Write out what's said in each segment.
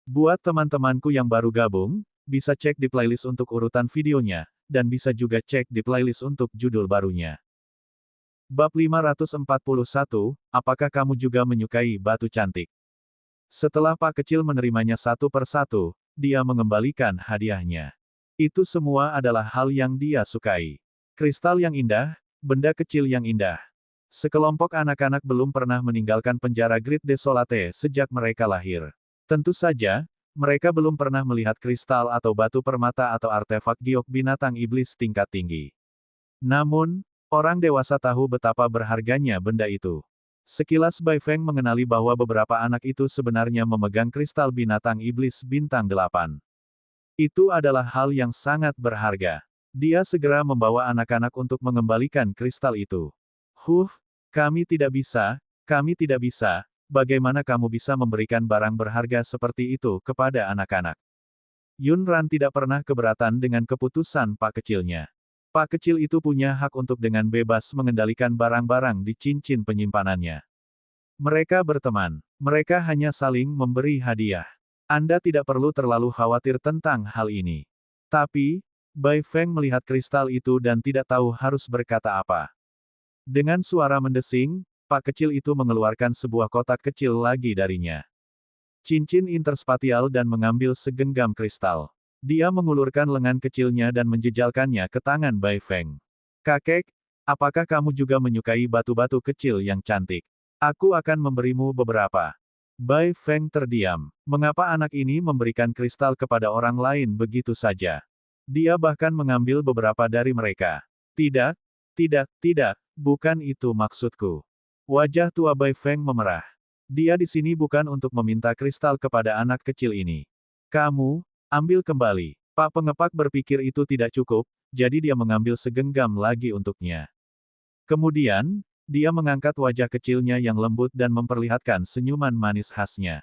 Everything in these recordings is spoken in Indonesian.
Buat teman-temanku yang baru gabung, bisa cek di playlist untuk urutan videonya, dan bisa juga cek di playlist untuk judul barunya. Bab 541, apakah kamu juga menyukai batu cantik? Setelah Pak Kecil menerimanya satu persatu, dia mengembalikan hadiahnya. Itu semua adalah hal yang dia sukai. Kristal yang indah, benda kecil yang indah. Sekelompok anak-anak belum pernah meninggalkan penjara Great Desolate sejak mereka lahir. Tentu saja, mereka belum pernah melihat kristal atau batu permata atau artefak giok binatang iblis tingkat tinggi. Namun, orang dewasa tahu betapa berharganya benda itu. Sekilas Bai Feng mengenali bahwa beberapa anak itu sebenarnya memegang kristal binatang iblis bintang 8. Itu adalah hal yang sangat berharga. Dia segera membawa anak-anak untuk mengembalikan kristal itu. Kami tidak bisa, bagaimana kamu bisa memberikan barang berharga seperti itu kepada anak-anak? Yun Ran tidak pernah keberatan dengan keputusan Pak Kecilnya. Pak Kecil itu punya hak untuk dengan bebas mengendalikan barang-barang di cincin penyimpanannya. Mereka berteman. Mereka hanya saling memberi hadiah. Anda tidak perlu terlalu khawatir tentang hal ini. Tapi, Bai Feng melihat kristal itu dan tidak tahu harus berkata apa. Dengan suara mendesing, Pak Kecil itu mengeluarkan sebuah kotak kecil lagi darinya. Cincin interspatial dan mengambil segenggam kristal. Dia mengulurkan lengan kecilnya dan menjejalkannya ke tangan Bai Feng. Kakek, apakah kamu juga menyukai batu-batu kecil yang cantik? Aku akan memberimu beberapa. Bai Feng terdiam. Mengapa anak ini memberikan kristal kepada orang lain begitu saja? Dia bahkan mengambil beberapa dari mereka. Tidak, bukan itu maksudku. Wajah tua Bai Feng memerah. Dia di sini bukan untuk meminta kristal kepada anak kecil ini. Kamu, ambil kembali. Pak Pengepak berpikir itu tidak cukup, jadi dia mengambil segenggam lagi untuknya. Kemudian, dia mengangkat wajah kecilnya yang lembut dan memperlihatkan senyuman manis khasnya.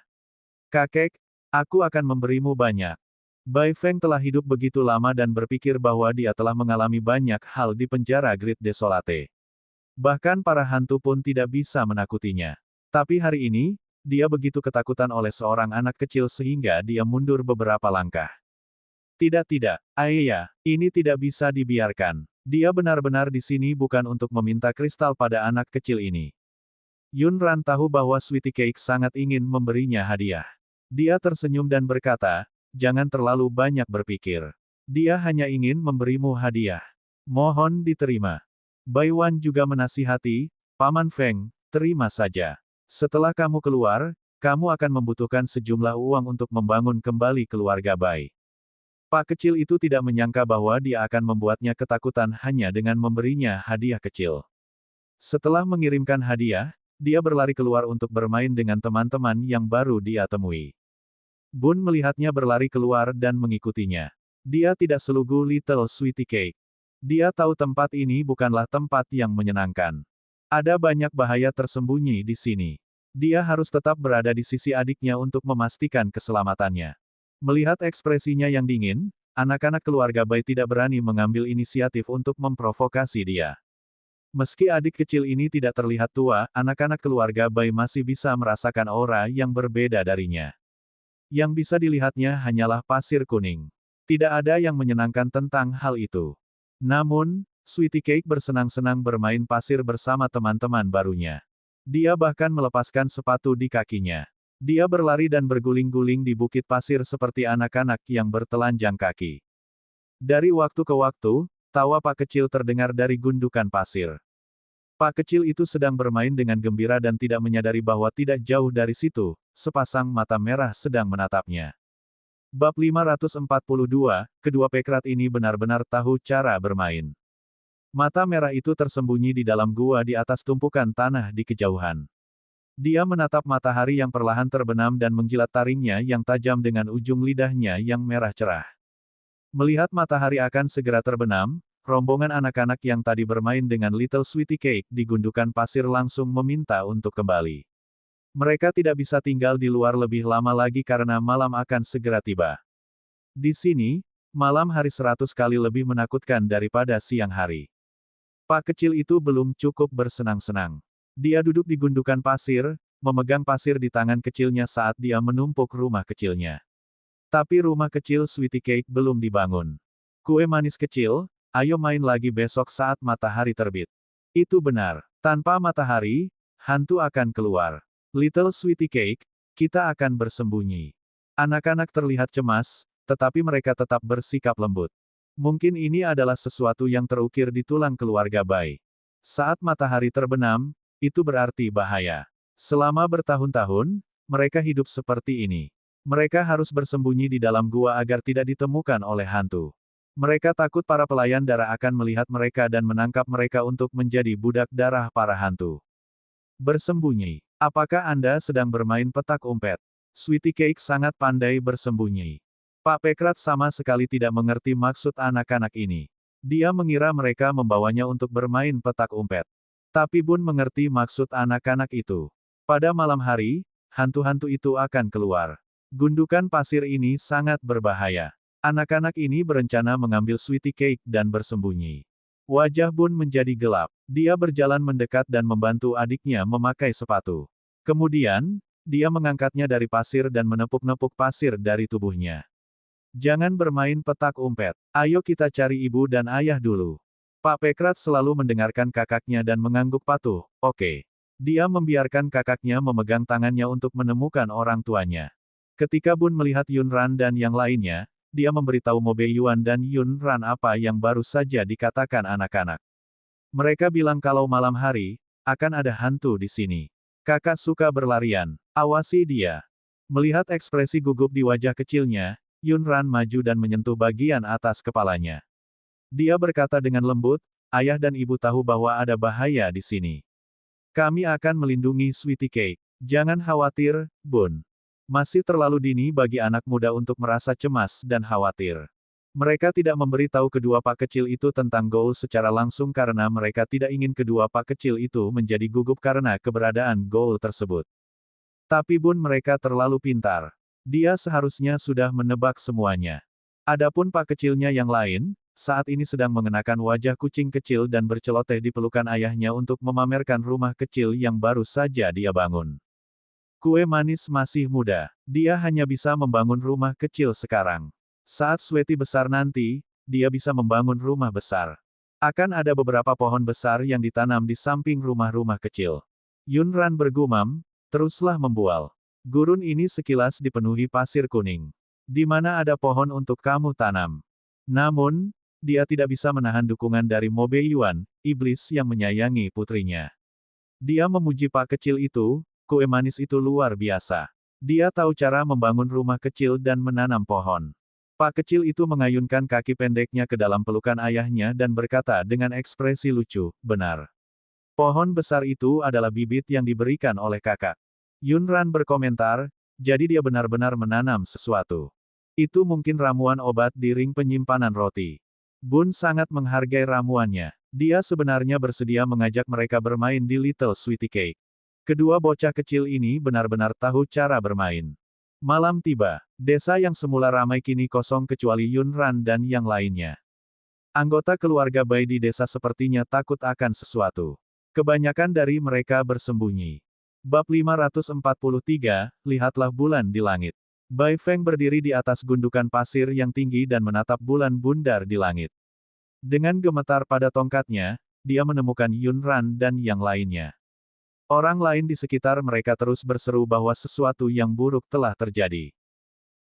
Kakek, aku akan memberimu banyak. Bai Feng telah hidup begitu lama dan berpikir bahwa dia telah mengalami banyak hal di penjara Great Desolate. Bahkan para hantu pun tidak bisa menakutinya. Tapi hari ini, dia begitu ketakutan oleh seorang anak kecil sehingga dia mundur beberapa langkah. Tidak, Ayah, ini tidak bisa dibiarkan. Dia benar-benar di sini bukan untuk meminta kristal pada anak kecil ini. Yun Ran tahu bahwa Sweetie Cake sangat ingin memberinya hadiah. Dia tersenyum dan berkata, jangan terlalu banyak berpikir. Dia hanya ingin memberimu hadiah. Mohon diterima. Bai Wan juga menasihati, Paman Feng, terima saja. Setelah kamu keluar, kamu akan membutuhkan sejumlah uang untuk membangun kembali keluarga Bai. Pak Kecil itu tidak menyangka bahwa dia akan membuatnya ketakutan hanya dengan memberinya hadiah kecil. Setelah mengirimkan hadiah, dia berlari keluar untuk bermain dengan teman-teman yang baru dia temui. Bun melihatnya berlari keluar dan mengikutinya. Dia tidak selugu Little Sweetie Cake. Dia tahu tempat ini bukanlah tempat yang menyenangkan. Ada banyak bahaya tersembunyi di sini. Dia harus tetap berada di sisi adiknya untuk memastikan keselamatannya. Melihat ekspresinya yang dingin, anak-anak keluarga Bai tidak berani mengambil inisiatif untuk memprovokasi dia. Meski adik kecil ini tidak terlihat tua, anak-anak keluarga Bai masih bisa merasakan aura yang berbeda darinya. Yang bisa dilihatnya hanyalah pasir kuning. Tidak ada yang menyenangkan tentang hal itu. Namun, Sweetie Cake bersenang-senang bermain pasir bersama teman-teman barunya. Dia bahkan melepaskan sepatu di kakinya. Dia berlari dan berguling-guling di bukit pasir seperti anak-anak yang bertelanjang kaki. Dari waktu ke waktu, tawa Pak Kecil terdengar dari gundukan pasir. Pak Kecil itu sedang bermain dengan gembira dan tidak menyadari bahwa tidak jauh dari situ, sepasang mata merah sedang menatapnya. Bab 542, kedua pekrat ini benar-benar tahu cara bermain. Mata merah itu tersembunyi di dalam gua di atas tumpukan tanah di kejauhan. Dia menatap matahari yang perlahan terbenam dan menjilat taringnya yang tajam dengan ujung lidahnya yang merah cerah. Melihat matahari akan segera terbenam, rombongan anak-anak yang tadi bermain dengan Little Sweetie Cake di gundukan pasir langsung meminta untuk kembali. Mereka tidak bisa tinggal di luar lebih lama lagi karena malam akan segera tiba. Di sini, malam hari 100 kali lebih menakutkan daripada siang hari. Pak Kecil itu belum cukup bersenang-senang. Dia duduk di gundukan pasir, memegang pasir di tangan kecilnya saat dia menumpuk rumah kecilnya. Tapi rumah kecil Sweetie Cake belum dibangun. Kue manis kecil, ayo main lagi besok saat matahari terbit. Itu benar. Tanpa matahari, hantu akan keluar. Little Sweetie Cake, kita akan bersembunyi. Anak-anak terlihat cemas, tetapi mereka tetap bersikap lembut. Mungkin ini adalah sesuatu yang terukir di tulang keluarga Bai. Saat matahari terbenam, itu berarti bahaya. Selama bertahun-tahun, mereka hidup seperti ini. Mereka harus bersembunyi di dalam gua agar tidak ditemukan oleh hantu. Mereka takut para pelayan darah akan melihat mereka dan menangkap mereka untuk menjadi budak darah para hantu. Bersembunyi. Apakah Anda sedang bermain petak umpet? Sweetie Cake sangat pandai bersembunyi. Pak Pekrat sama sekali tidak mengerti maksud anak-anak ini. Dia mengira mereka membawanya untuk bermain petak umpet. Tapi Bun mengerti maksud anak-anak itu. Pada malam hari, hantu-hantu itu akan keluar. Gundukan pasir ini sangat berbahaya. Anak-anak ini berencana mengambil Sweetie Cake dan bersembunyi. Wajah Bun menjadi gelap. Dia berjalan mendekat dan membantu adiknya memakai sepatu. Kemudian, dia mengangkatnya dari pasir dan menepuk-nepuk pasir dari tubuhnya. Jangan bermain petak umpet. Ayo kita cari ibu dan ayah dulu. Pak Pekrat selalu mendengarkan kakaknya dan mengangguk patuh. Oke. Dia membiarkan kakaknya memegang tangannya untuk menemukan orang tuanya. Ketika Bun melihat Yunran dan yang lainnya, dia memberitahu Mo Beiyuan dan Yunran apa yang baru saja dikatakan anak-anak. Mereka bilang kalau malam hari, akan ada hantu di sini. Kakak suka berlarian. Awasi dia. Melihat ekspresi gugup di wajah kecilnya, Yunran maju dan menyentuh bagian atas kepalanya. Dia berkata dengan lembut, ayah dan ibu tahu bahwa ada bahaya di sini. Kami akan melindungi Sweetie Cake. Jangan khawatir, Bun. Masih terlalu dini bagi anak muda untuk merasa cemas dan khawatir. Mereka tidak memberitahu kedua pak kecil itu tentang Goul secara langsung karena mereka tidak ingin kedua pak kecil itu menjadi gugup karena keberadaan Goul tersebut. Tapi Bun mereka terlalu pintar. Dia seharusnya sudah menebak semuanya. Adapun pak kecilnya yang lain, saat ini sedang mengenakan wajah kucing kecil dan berceloteh di pelukan ayahnya untuk memamerkan rumah kecil yang baru saja dia bangun. Kue manis masih muda. Dia hanya bisa membangun rumah kecil sekarang. Saat Sweetie besar nanti, dia bisa membangun rumah besar. Akan ada beberapa pohon besar yang ditanam di samping rumah-rumah kecil. Yunran bergumam, teruslah membual. Gurun ini sekilas dipenuhi pasir kuning. Di mana ada pohon untuk kamu tanam? Namun, dia tidak bisa menahan dukungan dari Mo Beiyuan, iblis yang menyayangi putrinya. Dia memuji pak kecil itu, kue manis itu luar biasa. Dia tahu cara membangun rumah kecil dan menanam pohon. Pak kecil itu mengayunkan kaki pendeknya ke dalam pelukan ayahnya dan berkata dengan ekspresi lucu, benar. Pohon besar itu adalah bibit yang diberikan oleh kakak. Yunran berkomentar, jadi dia benar-benar menanam sesuatu. Itu mungkin ramuan obat di ring penyimpanan roti. Bun sangat menghargai ramuannya. Dia sebenarnya bersedia mengajak mereka bermain di Little Sweetie Cake. Kedua bocah kecil ini benar-benar tahu cara bermain. Malam tiba. Desa yang semula ramai kini kosong kecuali Yunran dan yang lainnya. Anggota keluarga Bai di desa sepertinya takut akan sesuatu. Kebanyakan dari mereka bersembunyi. Bab 543, lihatlah bulan di langit. Bai Feng berdiri di atas gundukan pasir yang tinggi dan menatap bulan bundar di langit. Dengan gemetar pada tongkatnya, dia menemukan Yunran dan yang lainnya. Orang lain di sekitar mereka terus berseru bahwa sesuatu yang buruk telah terjadi.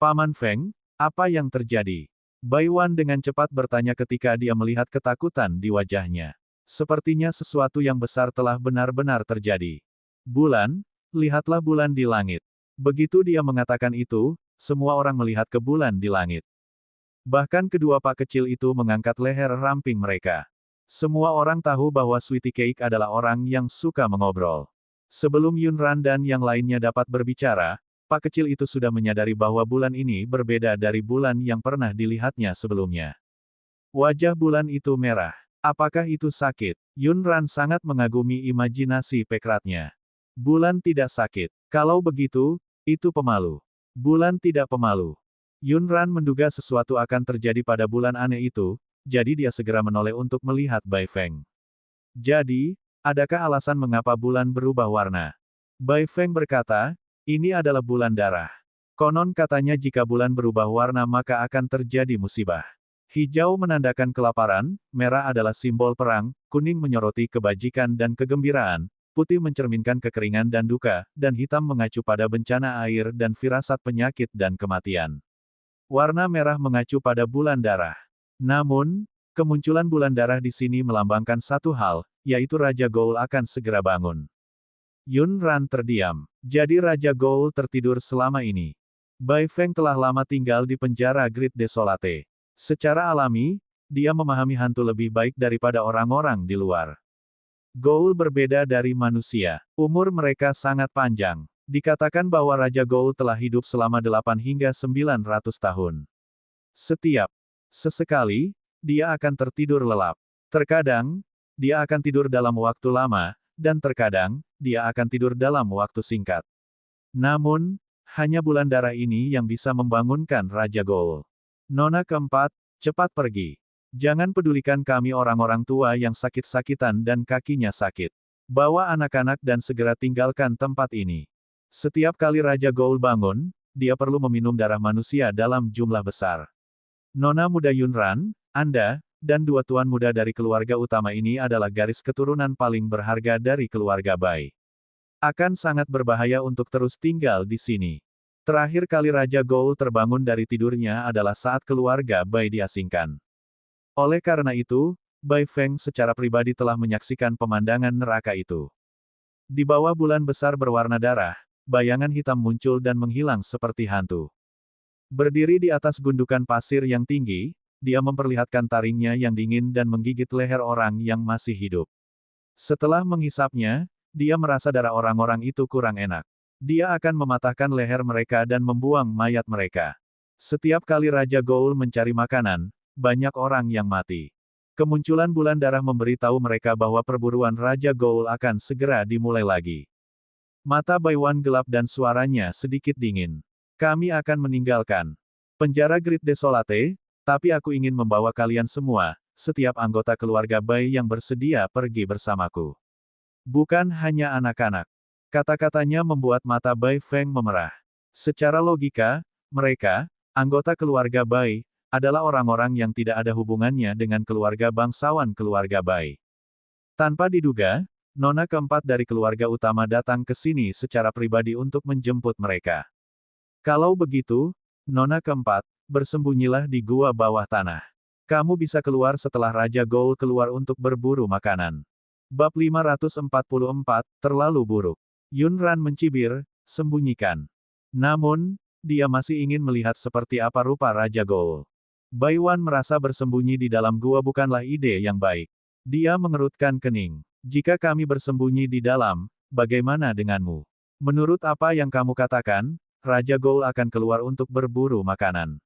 Paman Feng, apa yang terjadi? Bai Wan dengan cepat bertanya ketika dia melihat ketakutan di wajahnya. Sepertinya sesuatu yang besar telah benar-benar terjadi. Bulan, lihatlah bulan di langit. Begitu dia mengatakan itu, semua orang melihat ke bulan di langit. Bahkan kedua pak kecil itu mengangkat leher ramping mereka. Semua orang tahu bahwa Sweetie Cake adalah orang yang suka mengobrol. Sebelum Yunran dan yang lainnya dapat berbicara, pak kecil itu sudah menyadari bahwa bulan ini berbeda dari bulan yang pernah dilihatnya sebelumnya. Wajah bulan itu merah. Apakah itu sakit? Yunran sangat mengagumi imajinasi Pekratnya. Bulan tidak sakit. Kalau begitu, itu pemalu. Bulan tidak pemalu. Yunran menduga sesuatu akan terjadi pada bulan aneh itu, jadi dia segera menoleh untuk melihat Bai Feng. Jadi, adakah alasan mengapa bulan berubah warna? Bai Feng berkata, ini adalah bulan darah. Konon katanya jika bulan berubah warna maka akan terjadi musibah. Hijau menandakan kelaparan, merah adalah simbol perang, kuning menyoroti kebajikan dan kegembiraan, putih mencerminkan kekeringan dan duka, dan hitam mengacu pada bencana air dan firasat penyakit dan kematian. Warna merah mengacu pada bulan darah. Namun, kemunculan bulan darah di sini melambangkan satu hal, yaitu Raja Goul akan segera bangun. Yunran terdiam. Jadi Raja Goul tertidur selama ini. Bai Feng telah lama tinggal di penjara Great Desolate. Secara alami, dia memahami hantu lebih baik daripada orang-orang di luar. Goul berbeda dari manusia. Umur mereka sangat panjang. Dikatakan bahwa Raja Goul telah hidup selama 8 hingga 900 tahun. Sesekali, dia akan tertidur lelap. Terkadang, dia akan tidur dalam waktu lama, dan terkadang, dia akan tidur dalam waktu singkat. Namun, hanya bulan darah ini yang bisa membangunkan Raja Goul. Nona keempat, cepat pergi. Jangan pedulikan kami orang-orang tua yang sakit-sakitan dan kakinya sakit. Bawa anak-anak dan segera tinggalkan tempat ini. Setiap kali Raja Goul bangun, dia perlu meminum darah manusia dalam jumlah besar. Nona muda Yunran, Anda, dan dua tuan muda dari keluarga utama ini adalah garis keturunan paling berharga dari keluarga Bai. Akan sangat berbahaya untuk terus tinggal di sini. Terakhir kali Raja Goul terbangun dari tidurnya adalah saat keluarga Bai diasingkan. Oleh karena itu, Bai Feng secara pribadi telah menyaksikan pemandangan neraka itu. Di bawah bulan besar berwarna darah, bayangan hitam muncul dan menghilang seperti hantu. Berdiri di atas gundukan pasir yang tinggi, dia memperlihatkan taringnya yang dingin dan menggigit leher orang yang masih hidup. Setelah menghisapnya, dia merasa darah orang-orang itu kurang enak. Dia akan mematahkan leher mereka dan membuang mayat mereka. Setiap kali Raja Goul mencari makanan, banyak orang yang mati. Kemunculan bulan darah memberitahu mereka bahwa perburuan Raja Goul akan segera dimulai lagi. Mata Baiwan gelap dan suaranya sedikit dingin. Kami akan meninggalkan penjara Great Desolate, tapi aku ingin membawa kalian semua, setiap anggota keluarga Bai yang bersedia pergi bersamaku. Bukan hanya anak-anak. Kata-katanya membuat mata Bai Feng memerah. Secara logika, mereka, anggota keluarga Bai, adalah orang-orang yang tidak ada hubungannya dengan keluarga bangsawan keluarga Bai. Tanpa diduga, Nona keempat dari keluarga utama datang ke sini secara pribadi untuk menjemput mereka. Kalau begitu, Nona keempat, bersembunyilah di gua bawah tanah. Kamu bisa keluar setelah Raja Goul keluar untuk berburu makanan. Bab 544, terlalu buruk. Yunran mencibir, sembunyikan. Namun, dia masih ingin melihat seperti apa rupa Raja Goul. Baiwan merasa bersembunyi di dalam gua bukanlah ide yang baik. Dia mengerutkan kening. Jika kami bersembunyi di dalam, bagaimana denganmu? Menurut apa yang kamu katakan, Raja Goul akan keluar untuk berburu makanan.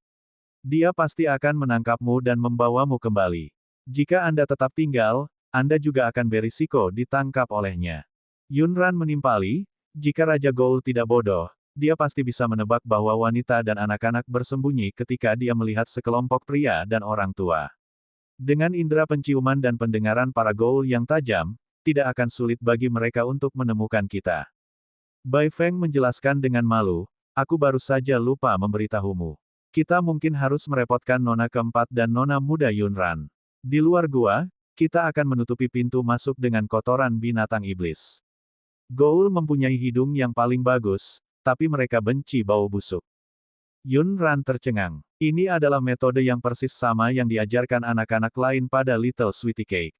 Dia pasti akan menangkapmu dan membawamu kembali. Jika Anda tetap tinggal, Anda juga akan berisiko ditangkap olehnya. Yunran menimpali, jika Raja Goul tidak bodoh, dia pasti bisa menebak bahwa wanita dan anak-anak bersembunyi ketika dia melihat sekelompok pria dan orang tua. Dengan indera penciuman dan pendengaran para Goul yang tajam, tidak akan sulit bagi mereka untuk menemukan kita. Bai Feng menjelaskan dengan malu, aku baru saja lupa memberitahumu. Kita mungkin harus merepotkan Nona keempat dan Nona muda Yunran. Di luar gua, kita akan menutupi pintu masuk dengan kotoran binatang iblis. Goul mempunyai hidung yang paling bagus, tapi mereka benci bau busuk. Yunran tercengang. Ini adalah metode yang persis sama yang diajarkan anak-anak lain pada Little Sweetie Cake.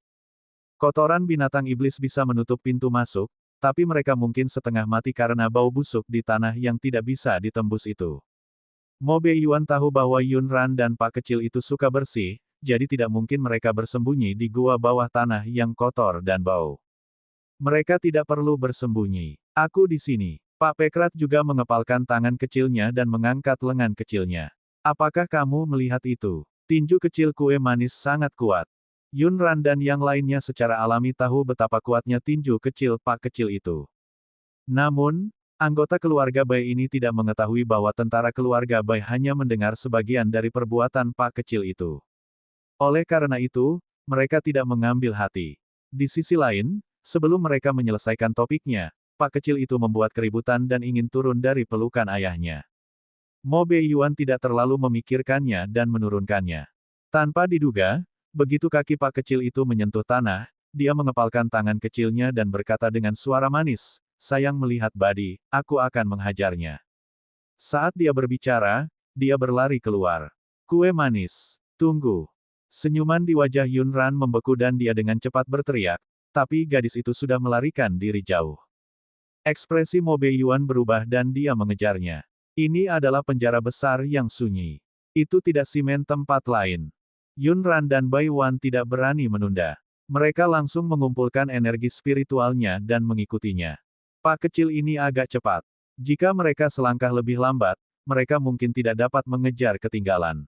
Kotoran binatang iblis bisa menutup pintu masuk, tapi mereka mungkin setengah mati karena bau busuk di tanah yang tidak bisa ditembus itu. Mo Beiyuan tahu bahwa Yunran dan Pak kecil itu suka bersih, jadi tidak mungkin mereka bersembunyi di gua bawah tanah yang kotor dan bau. Mereka tidak perlu bersembunyi. Aku di sini. Pak Pekrat juga mengepalkan tangan kecilnya dan mengangkat lengan kecilnya. Apakah kamu melihat itu? Tinju kecil kue manis sangat kuat. Yunran dan yang lainnya secara alami tahu betapa kuatnya tinju kecil Pak kecil itu. Namun, anggota keluarga Bai ini tidak mengetahui bahwa tentara keluarga Bai hanya mendengar sebagian dari perbuatan Pak kecil itu. Oleh karena itu, mereka tidak mengambil hati. Di sisi lain, sebelum mereka menyelesaikan topiknya, Pak kecil itu membuat keributan dan ingin turun dari pelukan ayahnya. Mo Beiyuan tidak terlalu memikirkannya dan menurunkannya. Tanpa diduga, begitu kaki Pak kecil itu menyentuh tanah, dia mengepalkan tangan kecilnya dan berkata dengan suara manis, "Sayang melihat Badi, aku akan menghajarnya." Saat dia berbicara, dia berlari keluar. Kue manis. Tunggu. Senyuman di wajah Yunran membeku dan dia dengan cepat berteriak, tapi gadis itu sudah melarikan diri jauh. Ekspresi Mo Beiyuan berubah dan dia mengejarnya. Ini adalah penjara besar yang sunyi. Itu tidak simen tempat lain. Yunran dan Bai Wan tidak berani menunda. Mereka langsung mengumpulkan energi spiritualnya dan mengikutinya. Pak kecil ini agak cepat. Jika mereka selangkah lebih lambat, mereka mungkin tidak dapat mengejar ketinggalan.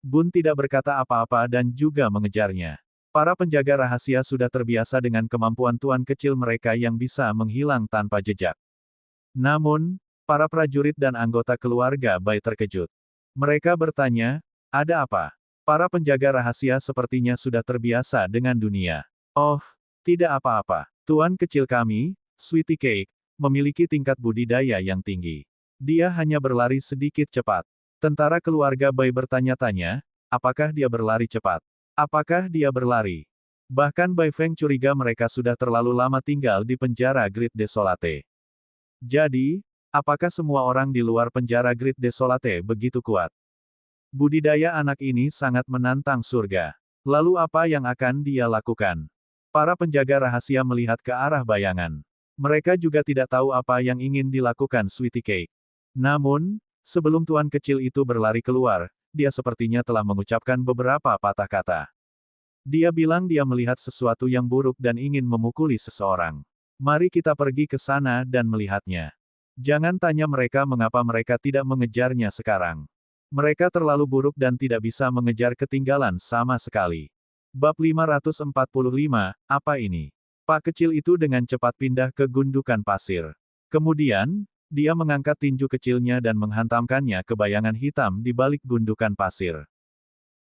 Bun tidak berkata apa-apa dan juga mengejarnya. Para penjaga rahasia sudah terbiasa dengan kemampuan tuan kecil mereka yang bisa menghilang tanpa jejak. Namun, para prajurit dan anggota keluarga Bai terkejut. Mereka bertanya, ada apa? Para penjaga rahasia sepertinya sudah terbiasa dengan dunia. Oh, tidak apa-apa. Tuan kecil kami, Sweetie Cake, memiliki tingkat budidaya yang tinggi. Dia hanya berlari sedikit cepat. Tentara keluarga Bai bertanya-tanya, apakah dia berlari cepat? Apakah dia berlari? Bahkan Bai Feng curiga mereka sudah terlalu lama tinggal di penjara Great Desolate. Jadi, apakah semua orang di luar penjara Great Desolate begitu kuat? Budidaya anak ini sangat menantang surga. Lalu apa yang akan dia lakukan? Para penjaga rahasia melihat ke arah bayangan. Mereka juga tidak tahu apa yang ingin dilakukan Sweetie Cake. Namun, sebelum tuan kecil itu berlari keluar, dia sepertinya telah mengucapkan beberapa patah kata. Dia bilang dia melihat sesuatu yang buruk dan ingin memukuli seseorang. Mari kita pergi ke sana dan melihatnya. Jangan tanya mereka mengapa mereka tidak mengejarnya sekarang. Mereka terlalu buruk dan tidak bisa mengejar ketinggalan sama sekali. Bab 545, apa ini? Pak kecil itu dengan cepat pindah ke gundukan pasir. Kemudian, dia mengangkat tinju kecilnya dan menghantamkannya ke bayangan hitam di balik gundukan pasir.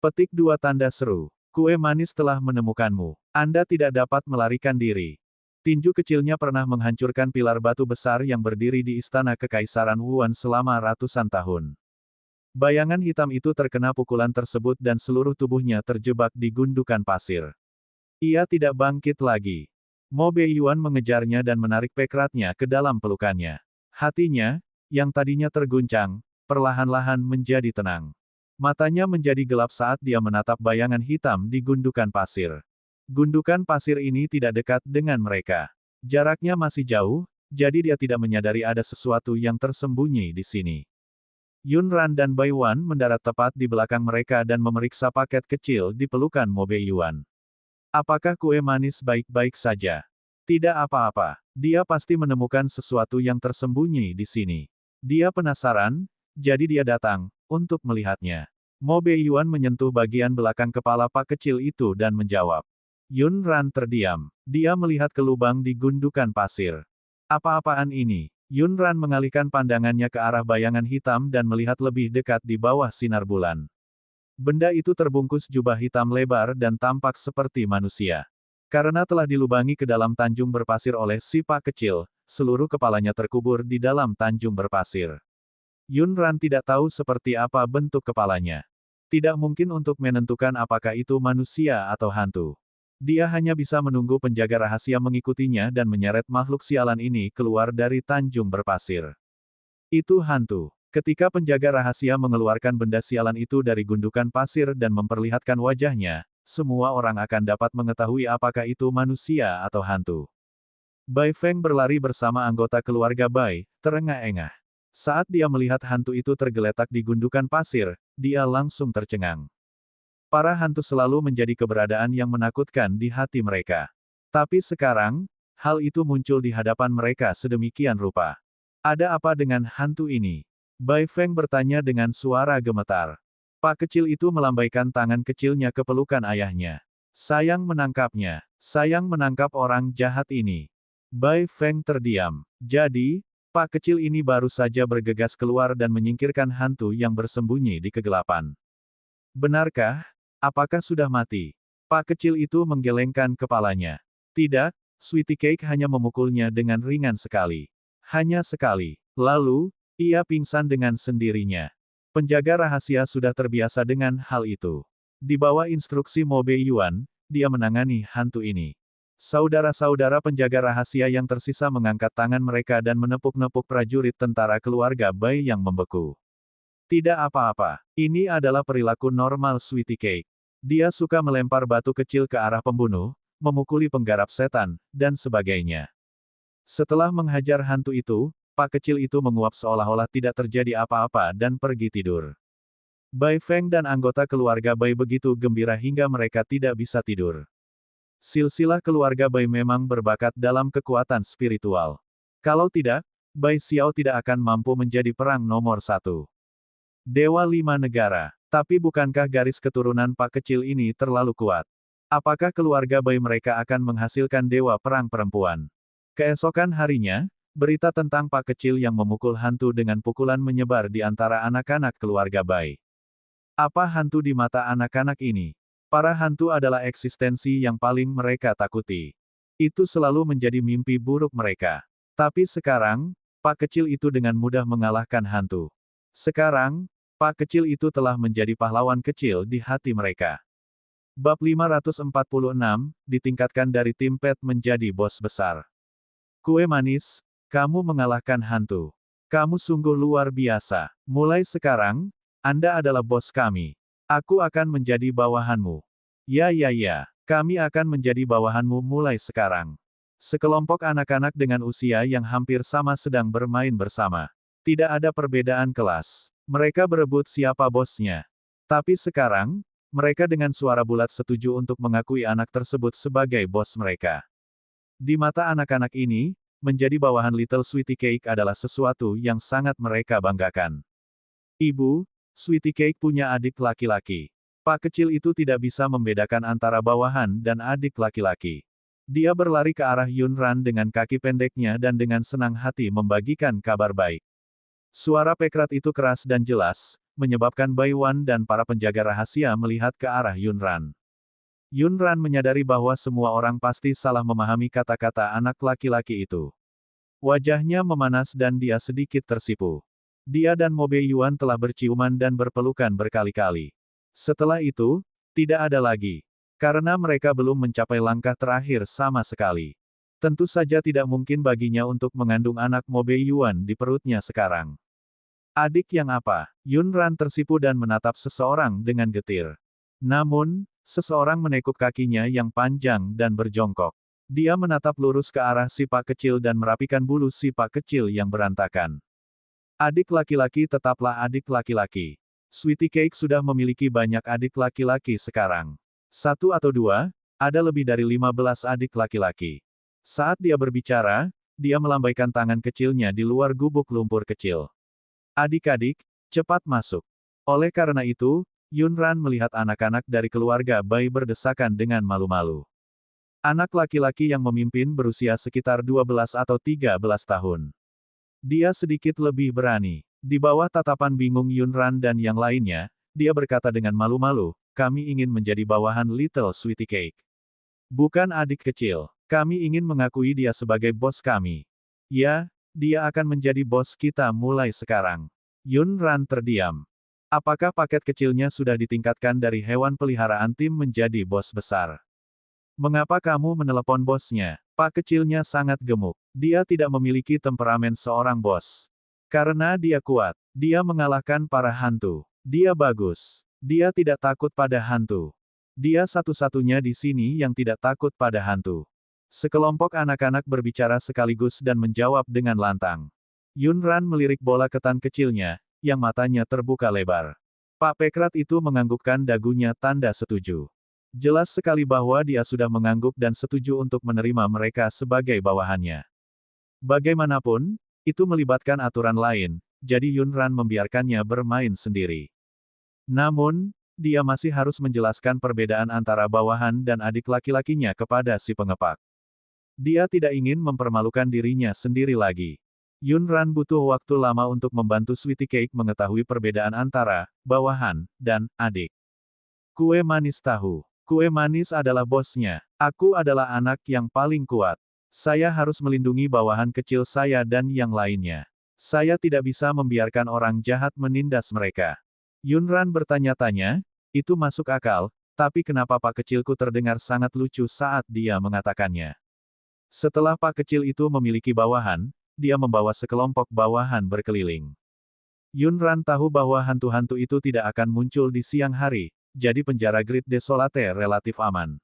Petik 2 tanda seru. Kue manis telah menemukanmu. Anda tidak dapat melarikan diri. Tinju kecilnya pernah menghancurkan pilar batu besar yang berdiri di istana Kekaisaran Wuan selama ratusan tahun. Bayangan hitam itu terkena pukulan tersebut dan seluruh tubuhnya terjebak di gundukan pasir. Ia tidak bangkit lagi. Mo Beiyuan mengejarnya dan menarik pekratnya ke dalam pelukannya. Hatinya, yang tadinya terguncang, perlahan-lahan menjadi tenang. Matanya menjadi gelap saat dia menatap bayangan hitam di gundukan pasir. Gundukan pasir ini tidak dekat dengan mereka. Jaraknya masih jauh, jadi dia tidak menyadari ada sesuatu yang tersembunyi di sini. Yunran dan Bai Wan mendarat tepat di belakang mereka dan memeriksa paket kecil di pelukan Mo Beiyuan. Apakah kue manis baik-baik saja? Tidak apa-apa. Dia pasti menemukan sesuatu yang tersembunyi di sini. Dia penasaran, jadi dia datang untuk melihatnya. Mo Beiyuan menyentuh bagian belakang kepala Pak kecil itu dan menjawab. Yunran terdiam. Dia melihat ke lubang di gundukan pasir. Apa-apaan ini? Yunran mengalihkan pandangannya ke arah bayangan hitam dan melihat lebih dekat di bawah sinar bulan. Benda itu terbungkus jubah hitam lebar dan tampak seperti manusia. Karena telah dilubangi ke dalam tanjung berpasir oleh si Pak kecil, seluruh kepalanya terkubur di dalam tanjung berpasir. Yunran tidak tahu seperti apa bentuk kepalanya. Tidak mungkin untuk menentukan apakah itu manusia atau hantu. Dia hanya bisa menunggu penjaga rahasia mengikutinya dan menyeret makhluk sialan ini keluar dari tanjung berpasir. Itu hantu. Ketika penjaga rahasia mengeluarkan benda sialan itu dari gundukan pasir dan memperlihatkan wajahnya, semua orang akan dapat mengetahui apakah itu manusia atau hantu. Bai Feng berlari bersama anggota keluarga Bai, terengah-engah. Saat dia melihat hantu itu tergeletak di gundukan pasir, dia langsung tercengang. Para hantu selalu menjadi keberadaan yang menakutkan di hati mereka. Tapi sekarang, hal itu muncul di hadapan mereka sedemikian rupa. Ada apa dengan hantu ini? Bai Feng bertanya dengan suara gemetar. Pak kecil itu melambaikan tangan kecilnya ke pelukan ayahnya. Sayang menangkapnya. Sayang menangkap orang jahat ini. Bai Feng terdiam. Jadi, Pak kecil ini baru saja bergegas keluar dan menyingkirkan hantu yang bersembunyi di kegelapan. Benarkah? Apakah sudah mati? Pak kecil itu menggelengkan kepalanya. Tidak, Sweetie Cake hanya memukulnya dengan ringan sekali. Hanya sekali. Lalu, Ia pingsan dengan sendirinya. Penjaga rahasia sudah terbiasa dengan hal itu. Di bawah instruksi Mo Beiyuan, dia menangani hantu ini. Saudara-saudara penjaga rahasia yang tersisa mengangkat tangan mereka dan menepuk-nepuk prajurit tentara keluarga Bai yang membeku. Tidak apa-apa. Ini adalah perilaku normal Sweetie Cake. Dia suka melempar batu kecil ke arah pembunuh, memukuli penggarap setan, dan sebagainya. Setelah menghajar hantu itu, Pak kecil itu menguap seolah-olah tidak terjadi apa-apa dan pergi tidur. Bai Feng dan anggota keluarga Bai begitu gembira hingga mereka tidak bisa tidur. Silsilah keluarga Bai memang berbakat dalam kekuatan spiritual. Kalau tidak, Bai Xiao tidak akan mampu menjadi perang nomor 1. Dewa 5 negara. Tapi bukankah garis keturunan Pak kecil ini terlalu kuat? Apakah keluarga Bai mereka akan menghasilkan dewa perang perempuan? Keesokan harinya, berita tentang Pak kecil yang memukul hantu dengan pukulan menyebar di antara anak-anak keluarga Bai. Apa hantu di mata anak-anak ini? Para hantu adalah eksistensi yang paling mereka takuti. Itu selalu menjadi mimpi buruk mereka. Tapi sekarang, Pak kecil itu dengan mudah mengalahkan hantu. Sekarang, Pak kecil itu telah menjadi pahlawan kecil di hati mereka. Bab 546, ditingkatkan dari tim pet menjadi bos besar. Kue manis, kamu mengalahkan hantu. Kamu sungguh luar biasa. Mulai sekarang, Anda adalah bos kami. Aku akan menjadi bawahanmu. Ya, kami akan menjadi bawahanmu mulai sekarang. Sekelompok anak-anak dengan usia yang hampir sama sedang bermain bersama. Tidak ada perbedaan kelas. Mereka berebut siapa bosnya. Tapi sekarang, mereka dengan suara bulat setuju untuk mengakui anak tersebut sebagai bos mereka. Di mata anak-anak ini, menjadi bawahan Little Sweetie Cake adalah sesuatu yang sangat mereka banggakan. Ibu, Sweetie Cake punya adik laki-laki. Pak kecil itu tidak bisa membedakan antara bawahan dan adik laki-laki. Dia berlari ke arah Yunran dengan kaki pendeknya dan dengan senang hati membagikan kabar baik. Suara Pekrat itu keras dan jelas, menyebabkan Bai Wan dan para penjaga rahasia melihat ke arah Yunran. Yunran menyadari bahwa semua orang pasti salah memahami kata-kata anak laki-laki itu. Wajahnya memanas dan dia sedikit tersipu. Dia dan Mo Beiyuan telah berciuman dan berpelukan berkali-kali. Setelah itu, tidak ada lagi. Karena mereka belum mencapai langkah terakhir sama sekali. Tentu saja tidak mungkin baginya untuk mengandung anak Mo Beiyuan di perutnya sekarang. Adik yang apa? Yunran tersipu dan menatap seseorang dengan getir. Namun, seseorang menekuk kakinya yang panjang dan berjongkok. Dia menatap lurus ke arah si Pak kecil dan merapikan bulu si Pak kecil yang berantakan. Adik laki-laki tetaplah adik laki-laki. Sweetie Cake sudah memiliki banyak adik laki-laki sekarang. 1 atau 2, ada lebih dari 15 adik laki-laki. Saat dia berbicara, dia melambaikan tangan kecilnya di luar gubuk lumpur kecil. Adik-adik, cepat masuk. Oleh karena itu, Yunran melihat anak-anak dari keluarga Bai berdesakan dengan malu-malu. Anak laki-laki yang memimpin berusia sekitar 12 atau 13 tahun. Dia sedikit lebih berani. Di bawah tatapan bingung Yunran dan yang lainnya, dia berkata dengan malu-malu, kami ingin menjadi bawahan Little Sweetie Cake. Bukan adik kecil. Kami ingin mengakui dia sebagai bos kami. Ya, dia akan menjadi bos kita mulai sekarang. Yunran terdiam. Apakah paket kecilnya sudah ditingkatkan dari hewan peliharaan tim menjadi bos besar? Mengapa kamu menelepon bosnya? Pak kecilnya sangat gemuk. Dia tidak memiliki temperamen seorang bos. Karena dia kuat, dia mengalahkan para hantu. Dia bagus. Dia tidak takut pada hantu. Dia satu-satunya di sini yang tidak takut pada hantu. Sekelompok anak-anak berbicara sekaligus dan menjawab dengan lantang. Yunran melirik bola ketan kecilnya, yang matanya terbuka lebar. Pak Pekrat itu menganggukkan dagunya tanda setuju. Jelas sekali bahwa dia sudah mengangguk dan setuju untuk menerima mereka sebagai bawahannya. Bagaimanapun, itu melibatkan aturan lain, jadi Yunran membiarkannya bermain sendiri. Namun, dia masih harus menjelaskan perbedaan antara bawahan dan adik laki-lakinya kepada si pengepak. Dia tidak ingin mempermalukan dirinya sendiri lagi. Yunran butuh waktu lama untuk membantu Sweetie Cake mengetahui perbedaan antara bawahan dan adik. Kue manis tahu. Kue manis adalah bosnya. Aku adalah anak yang paling kuat. Saya harus melindungi bawahan kecil saya dan yang lainnya. Saya tidak bisa membiarkan orang jahat menindas mereka. Yunran bertanya-tanya, itu masuk akal, tapi kenapa Pak Kecilku terdengar sangat lucu saat dia mengatakannya. Setelah Pak Kecil itu memiliki bawahan, dia membawa sekelompok bawahan berkeliling. Yunran tahu bahwa hantu-hantu itu tidak akan muncul di siang hari, jadi penjara Great Desolate relatif aman.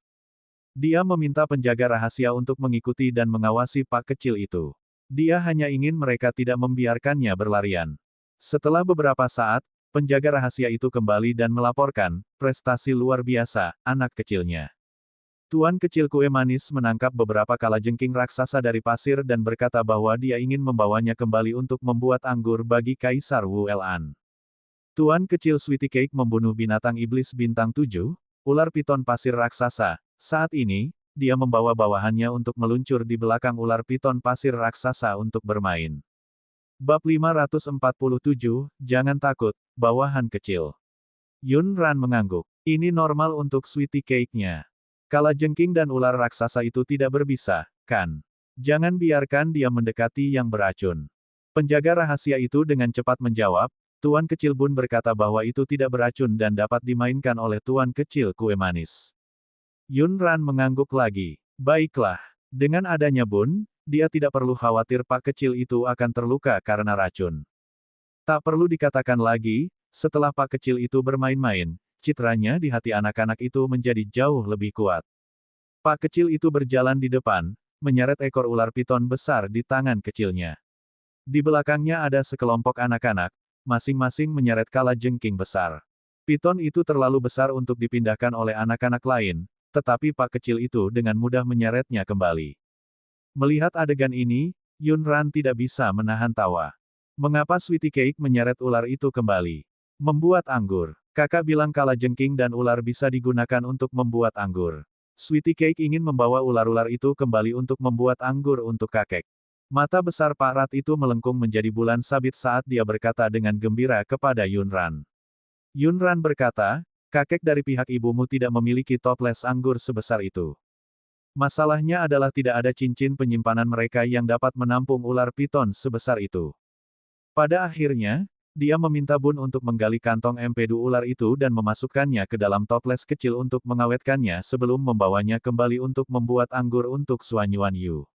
Dia meminta penjaga rahasia untuk mengikuti dan mengawasi Pak Kecil itu. Dia hanya ingin mereka tidak membiarkannya berlarian. Setelah beberapa saat, penjaga rahasia itu kembali dan melaporkan, prestasi luar biasa, anak kecilnya. Tuan kecil kue manis menangkap beberapa kalajengking raksasa dari pasir dan berkata bahwa dia ingin membawanya kembali untuk membuat anggur bagi Kaisar Wu Elan. Tuan kecil Sweetie Cake membunuh binatang iblis bintang 7, ular piton pasir raksasa. Saat ini, dia membawa bawahannya untuk meluncur di belakang ular piton pasir raksasa untuk bermain. Bab 547, Jangan takut, bawahan kecil. Yunran mengangguk. Ini normal untuk Sweetie Cake-nya. Kalajengking dan ular raksasa itu tidak berbisa, kan? Jangan biarkan dia mendekati yang beracun. Penjaga rahasia itu dengan cepat menjawab, Tuan Kecil Bun berkata bahwa itu tidak beracun dan dapat dimainkan oleh Tuan Kecil Kue Manis. Yunran mengangguk lagi. Baiklah. Dengan adanya Bun, dia tidak perlu khawatir Pak Kecil itu akan terluka karena racun. Tak perlu dikatakan lagi, setelah Pak Kecil itu bermain-main, citranya di hati anak-anak itu menjadi jauh lebih kuat. Pak Kecil itu berjalan di depan, menyeret ekor ular piton besar di tangan kecilnya. Di belakangnya ada sekelompok anak-anak, masing-masing menyeret kalajengking besar. Piton itu terlalu besar untuk dipindahkan oleh anak-anak lain, tetapi Pak Kecil itu dengan mudah menyeretnya kembali. Melihat adegan ini, Yunran tidak bisa menahan tawa. Mengapa Sweetie Cake menyeret ular itu kembali? Membuat anggur. Kakak bilang kalajengking dan ular bisa digunakan untuk membuat anggur. Sweetie Cake ingin membawa ular-ular itu kembali untuk membuat anggur untuk kakek. Mata besar Pak Rat itu melengkung menjadi bulan sabit saat dia berkata dengan gembira kepada Yunran. Yunran berkata, kakek dari pihak ibumu tidak memiliki toples anggur sebesar itu. Masalahnya adalah tidak ada cincin penyimpanan mereka yang dapat menampung ular piton sebesar itu. Pada akhirnya, dia meminta Bun untuk menggali kantong empedu ular itu dan memasukkannya ke dalam toples kecil untuk mengawetkannya sebelum membawanya kembali untuk membuat anggur untuk Suan Yuan Yu.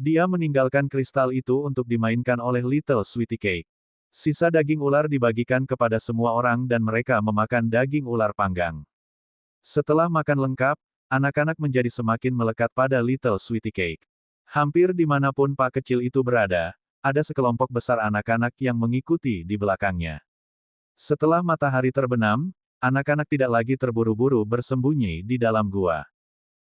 Dia meninggalkan kristal itu untuk dimainkan oleh Little Sweetie Cake. Sisa daging ular dibagikan kepada semua orang dan mereka memakan daging ular panggang. Setelah makan lengkap, anak-anak menjadi semakin melekat pada Little Sweetie Cake. Hampir dimanapun Pak Kecil itu berada, ada sekelompok besar anak-anak yang mengikuti di belakangnya. Setelah matahari terbenam, anak-anak tidak lagi terburu-buru bersembunyi di dalam gua.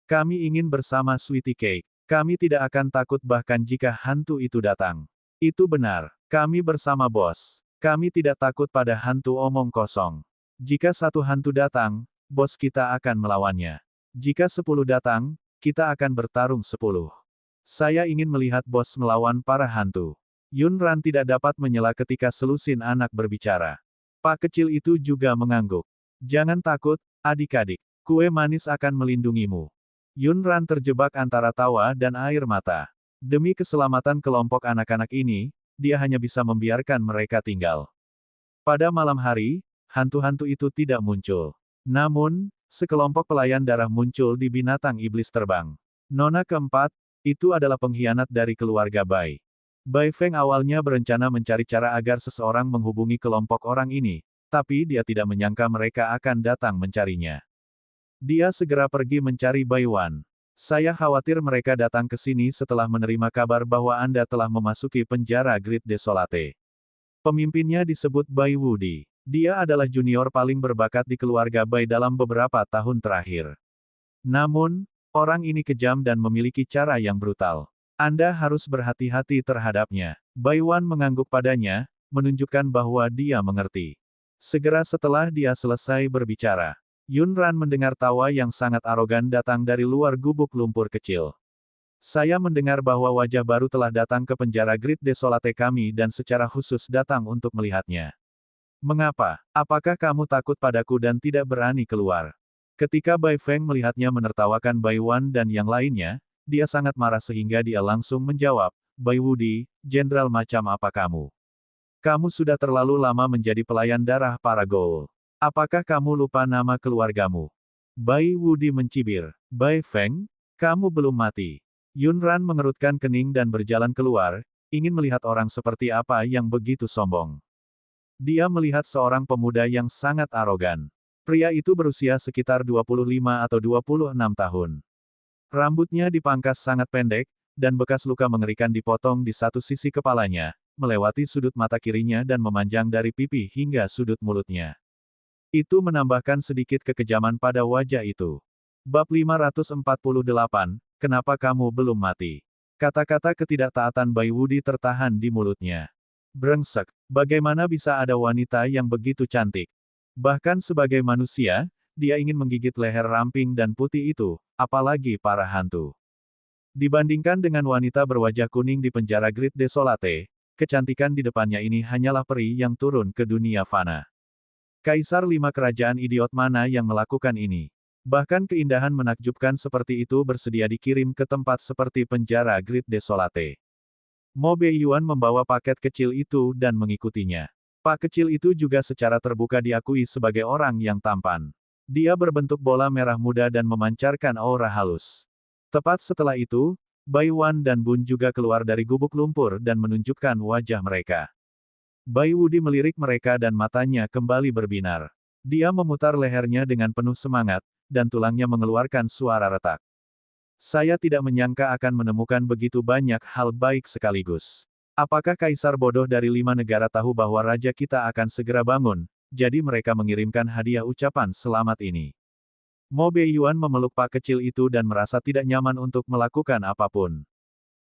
Kami ingin bersama Sweetie Cake. Kami tidak akan takut bahkan jika hantu itu datang. Itu benar. Kami bersama bos. Kami tidak takut pada hantu omong kosong. Jika satu hantu datang, bos kita akan melawannya. Jika 10 datang, kita akan bertarung 10. Saya ingin melihat bos melawan para hantu. Yunran tidak dapat menyela ketika selusin anak berbicara. Pak Kecil itu juga mengangguk. Jangan takut, adik-adik. Kue manis akan melindungimu. Yunran terjebak antara tawa dan air mata. Demi keselamatan kelompok anak-anak ini, dia hanya bisa membiarkan mereka tinggal. Pada malam hari, hantu-hantu itu tidak muncul. Namun, sekelompok pelayan darah muncul di binatang iblis terbang. Nona keempat, itu adalah pengkhianat dari keluarga Bai. Bai Feng awalnya berencana mencari cara agar seseorang menghubungi kelompok orang ini, tapi dia tidak menyangka mereka akan datang mencarinya. Dia segera pergi mencari Bai Wan. Saya khawatir mereka datang ke sini setelah menerima kabar bahwa Anda telah memasuki penjara Great Desolate. Pemimpinnya disebut Bai Wudi. Dia adalah junior paling berbakat di keluarga Bai dalam beberapa tahun terakhir. Namun, orang ini kejam dan memiliki cara yang brutal. Anda harus berhati-hati terhadapnya. Bai Wan mengangguk padanya, menunjukkan bahwa dia mengerti. Segera setelah dia selesai berbicara, Yunran mendengar tawa yang sangat arogan datang dari luar gubuk lumpur kecil. Saya mendengar bahwa wajah baru telah datang ke penjara Great Desolate kami dan secara khusus datang untuk melihatnya. Mengapa? Apakah kamu takut padaku dan tidak berani keluar? Ketika Bai Feng melihatnya menertawakan Bai Wan dan yang lainnya, dia sangat marah sehingga dia langsung menjawab, Bai Wudi, jenderal macam apa kamu? Kamu sudah terlalu lama menjadi pelayan darah para Goul. Apakah kamu lupa nama keluargamu? Bai Wudi mencibir. Bai Feng, kamu belum mati. Yunran mengerutkan kening dan berjalan keluar, ingin melihat orang seperti apa yang begitu sombong. Dia melihat seorang pemuda yang sangat arogan. Pria itu berusia sekitar 25 atau 26 tahun. Rambutnya dipangkas sangat pendek, dan bekas luka mengerikan dipotong di satu sisi kepalanya, melewati sudut mata kirinya dan memanjang dari pipi hingga sudut mulutnya. Itu menambahkan sedikit kekejaman pada wajah itu. Bab 548, kenapa kamu belum mati? Kata-kata ketidaktaatan Bai Wudi tertahan di mulutnya. Brengsek, bagaimana bisa ada wanita yang begitu cantik? Bahkan sebagai manusia, dia ingin menggigit leher ramping dan putih itu, apalagi para hantu. Dibandingkan dengan wanita berwajah kuning di penjara Great Desolate, kecantikan di depannya ini hanyalah peri yang turun ke dunia fana. Kaisar 5 kerajaan idiot mana yang melakukan ini? Bahkan keindahan menakjubkan seperti itu bersedia dikirim ke tempat seperti penjara Great Desolate. Mo Beiyuan membawa paket kecil itu dan mengikutinya. Pak kecil itu juga secara terbuka diakui sebagai orang yang tampan. Dia berbentuk bola merah muda dan memancarkan aura halus. Tepat setelah itu, Bai Wan dan Bun juga keluar dari gubuk lumpur dan menunjukkan wajah mereka. Bai Wudi melirik mereka dan matanya kembali berbinar. Dia memutar lehernya dengan penuh semangat, dan tulangnya mengeluarkan suara retak. Saya tidak menyangka akan menemukan begitu banyak hal baik sekaligus. Apakah kaisar bodoh dari 5 negara tahu bahwa raja kita akan segera bangun, jadi mereka mengirimkan hadiah ucapan selamat ini. Mo Beiyuan memeluk pak kecil itu dan merasa tidak nyaman untuk melakukan apapun.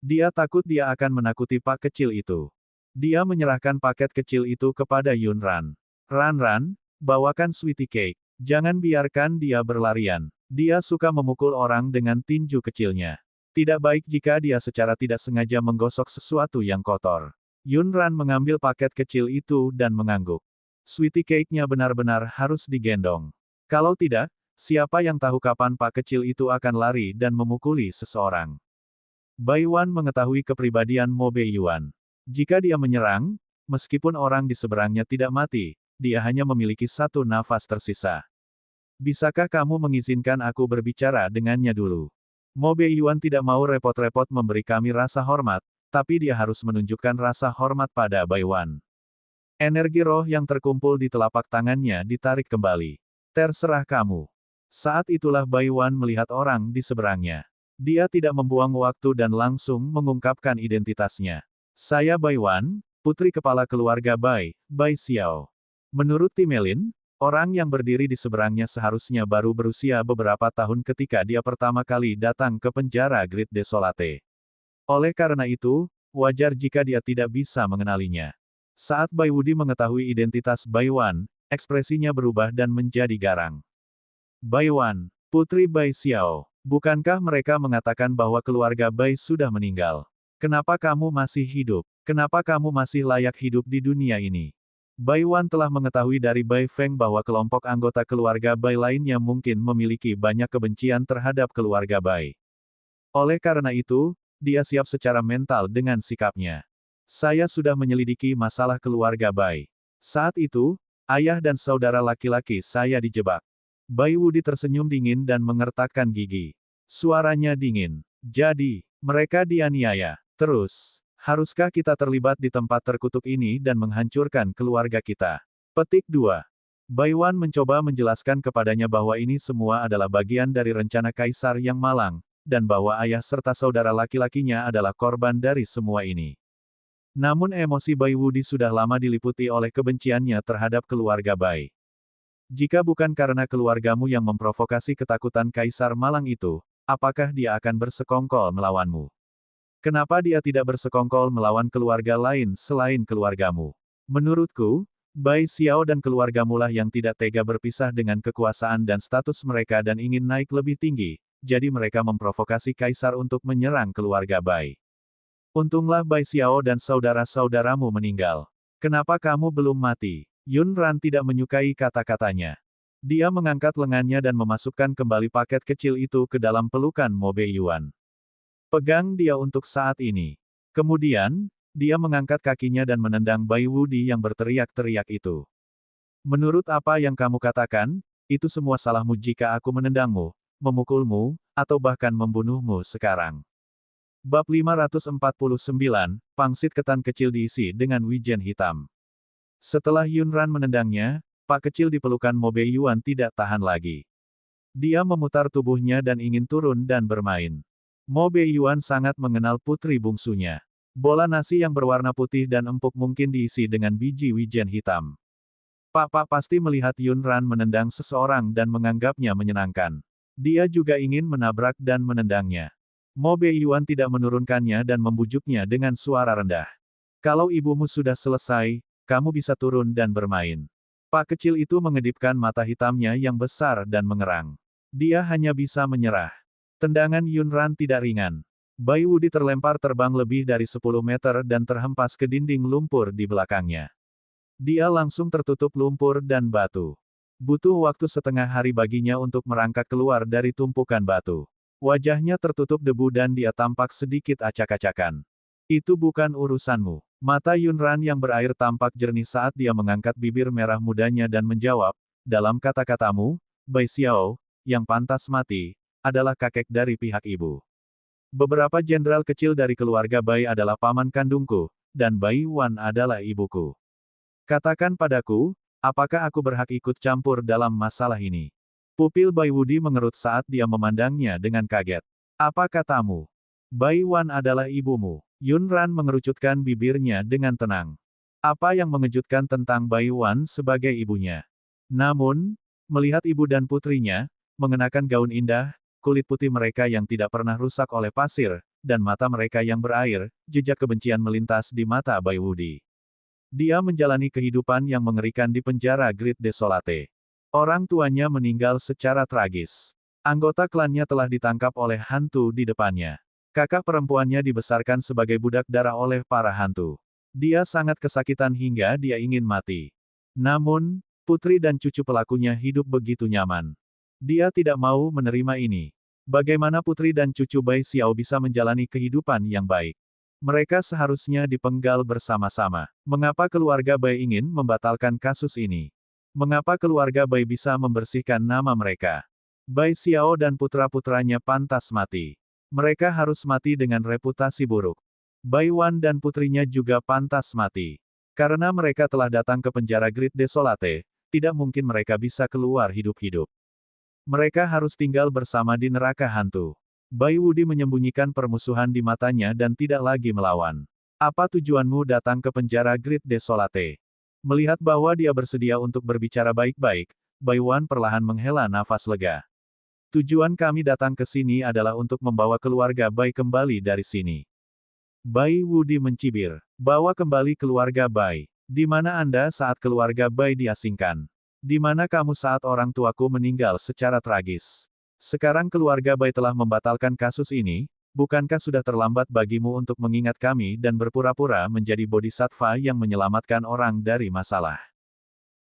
Dia takut dia akan menakuti pak kecil itu. Dia menyerahkan paket kecil itu kepada Yunran. Ran, bawakan sweetie cake. Jangan biarkan dia berlarian. Dia suka memukul orang dengan tinju kecilnya. Tidak baik jika dia secara tidak sengaja menggosok sesuatu yang kotor. Yunran mengambil paket kecil itu dan mengangguk. Sweetie cake-nya benar-benar harus digendong. Kalau tidak, siapa yang tahu kapan pak kecil itu akan lari dan memukuli seseorang. Bai Wan mengetahui kepribadian Mo Beiyuan. Jika dia menyerang, meskipun orang di seberangnya tidak mati, dia hanya memiliki satu nafas tersisa. Bisakah kamu mengizinkan aku berbicara dengannya dulu? Mo Beiyuan tidak mau repot-repot memberi kami rasa hormat, tapi dia harus menunjukkan rasa hormat pada Bai Wan. Energi roh yang terkumpul di telapak tangannya ditarik kembali. Terserah kamu. Saat itulah Bai Wan melihat orang di seberangnya. Dia tidak membuang waktu dan langsung mengungkapkan identitasnya. Saya Bai Wan, putri kepala keluarga Bai, Bai Xiao. Menurut Timelin, orang yang berdiri di seberangnya seharusnya baru berusia beberapa tahun ketika dia pertama kali datang ke penjara Great Desolate. Oleh karena itu, wajar jika dia tidak bisa mengenalinya. Saat Bai Wudi mengetahui identitas Bai Wan, ekspresinya berubah dan menjadi garang. Bai Wan, putri Bai Xiao, bukankah mereka mengatakan bahwa keluarga Bai sudah meninggal? Kenapa kamu masih hidup? Kenapa kamu masih layak hidup di dunia ini? Bai Wan telah mengetahui dari Bai Feng bahwa kelompok anggota keluarga Bai lainnya mungkin memiliki banyak kebencian terhadap keluarga Bai. Oleh karena itu, dia siap secara mental dengan sikapnya. Saya sudah menyelidiki masalah keluarga Bai. Saat itu, ayah dan saudara laki-laki saya dijebak. Bai Wudi tersenyum dingin dan mengertakkan gigi. Suaranya dingin. Jadi, mereka dianiaya. Terus, haruskah kita terlibat di tempat terkutuk ini dan menghancurkan keluarga kita? Petik 2. Bai Wan mencoba menjelaskan kepadanya bahwa ini semua adalah bagian dari rencana kaisar yang malang, dan bahwa ayah serta saudara laki-lakinya adalah korban dari semua ini. Namun emosi Bai Wudi sudah lama diliputi oleh kebenciannya terhadap keluarga Bai. Jika bukan karena keluargamu yang memprovokasi ketakutan kaisar malang itu, apakah dia akan bersekongkol melawanmu? Kenapa dia tidak bersekongkol melawan keluarga lain selain keluargamu? Menurutku, Bai Xiao dan keluargamulah yang tidak tega berpisah dengan kekuasaan dan status mereka dan ingin naik lebih tinggi, jadi mereka memprovokasi kaisar untuk menyerang keluarga Bai. Untunglah Bai Xiao dan saudara-saudaramu meninggal. Kenapa kamu belum mati? Yun Ran tidak menyukai kata-katanya. Dia mengangkat lengannya dan memasukkan kembali paket kecil itu ke dalam pelukan Mo Beiyuan. Pegang dia untuk saat ini. Kemudian, dia mengangkat kakinya dan menendang Bai Wudi yang berteriak-teriak itu. Menurut apa yang kamu katakan, itu semua salahmu jika aku menendangmu, memukulmu, atau bahkan membunuhmu sekarang. Bab 549, pangsit ketan kecil diisi dengan wijen hitam. Setelah Yunran menendangnya, Pak kecil di pelukan Mo Bei Yuan tidak tahan lagi. Dia memutar tubuhnya dan ingin turun dan bermain. Mo Bei Yuan sangat mengenal putri bungsunya. Bola nasi yang berwarna putih dan empuk mungkin diisi dengan biji wijen hitam. Pak pasti melihat Yunran menendang seseorang dan menganggapnya menyenangkan. Dia juga ingin menabrak dan menendangnya. Mo Bei Yuan tidak menurunkannya dan membujuknya dengan suara rendah. Kalau ibumu sudah selesai, kamu bisa turun dan bermain. Pak kecil itu mengedipkan mata hitamnya yang besar dan mengerang. Dia hanya bisa menyerah. Tendangan Yunran tidak ringan. Bai Wudi terlempar terbang lebih dari 10 meter dan terhempas ke dinding lumpur di belakangnya. Dia langsung tertutup lumpur dan batu. Butuh waktu setengah hari baginya untuk merangkak keluar dari tumpukan batu. Wajahnya tertutup debu dan dia tampak sedikit acak-acakan. Itu bukan urusanmu. Mata Yunran yang berair tampak jernih saat dia mengangkat bibir merah mudanya dan menjawab, dalam kata-katamu, Bai Xiao, yang pantas mati, adalah kakek dari pihak ibu. Beberapa jenderal kecil dari keluarga Bai adalah paman kandungku, dan Bai Wan adalah ibuku. Katakan padaku, apakah aku berhak ikut campur dalam masalah ini? Pupil Bai Wudi mengerut saat dia memandangnya dengan kaget. Apa katamu? Bai Wan adalah ibumu. Yunran mengerucutkan bibirnya dengan tenang. Apa yang mengejutkan tentang Bai Wan sebagai ibunya? Namun, melihat ibu dan putrinya, mengenakan gaun indah, kulit putih mereka yang tidak pernah rusak oleh pasir, dan mata mereka yang berair, jejak kebencian melintas di mata Bai Wudi. Dia menjalani kehidupan yang mengerikan di penjara Great Desolate. Orang tuanya meninggal secara tragis. Anggota klannya telah ditangkap oleh hantu di depannya. Kakak perempuannya dibesarkan sebagai budak darah oleh para hantu. Dia sangat kesakitan hingga dia ingin mati. Namun, putri dan cucu pelakunya hidup begitu nyaman. Dia tidak mau menerima ini. Bagaimana putri dan cucu Bai Xiao bisa menjalani kehidupan yang baik? Mereka seharusnya dipenggal bersama-sama. Mengapa keluarga Bai ingin membatalkan kasus ini? Mengapa keluarga Bai bisa membersihkan nama mereka? Bai Xiao dan putra-putranya pantas mati. Mereka harus mati dengan reputasi buruk. Bai Wan dan putrinya juga pantas mati. Karena mereka telah datang ke penjara Great Desolate, tidak mungkin mereka bisa keluar hidup-hidup. Mereka harus tinggal bersama di neraka hantu. Bai Wudi menyembunyikan permusuhan di matanya dan tidak lagi melawan. Apa tujuanmu datang ke penjara Great Desolate? Melihat bahwa dia bersedia untuk berbicara baik-baik, Bai Wan perlahan menghela nafas lega. Tujuan kami datang ke sini adalah untuk membawa keluarga Bai kembali dari sini. Bai Wudi mencibir. Bawa kembali keluarga Bai. Di mana Anda saat keluarga Bai diasingkan? Di mana kamu saat orang tuaku meninggal secara tragis? Sekarang keluarga Bai telah membatalkan kasus ini, bukankah sudah terlambat bagimu untuk mengingat kami dan berpura-pura menjadi bodhisattva yang menyelamatkan orang dari masalah?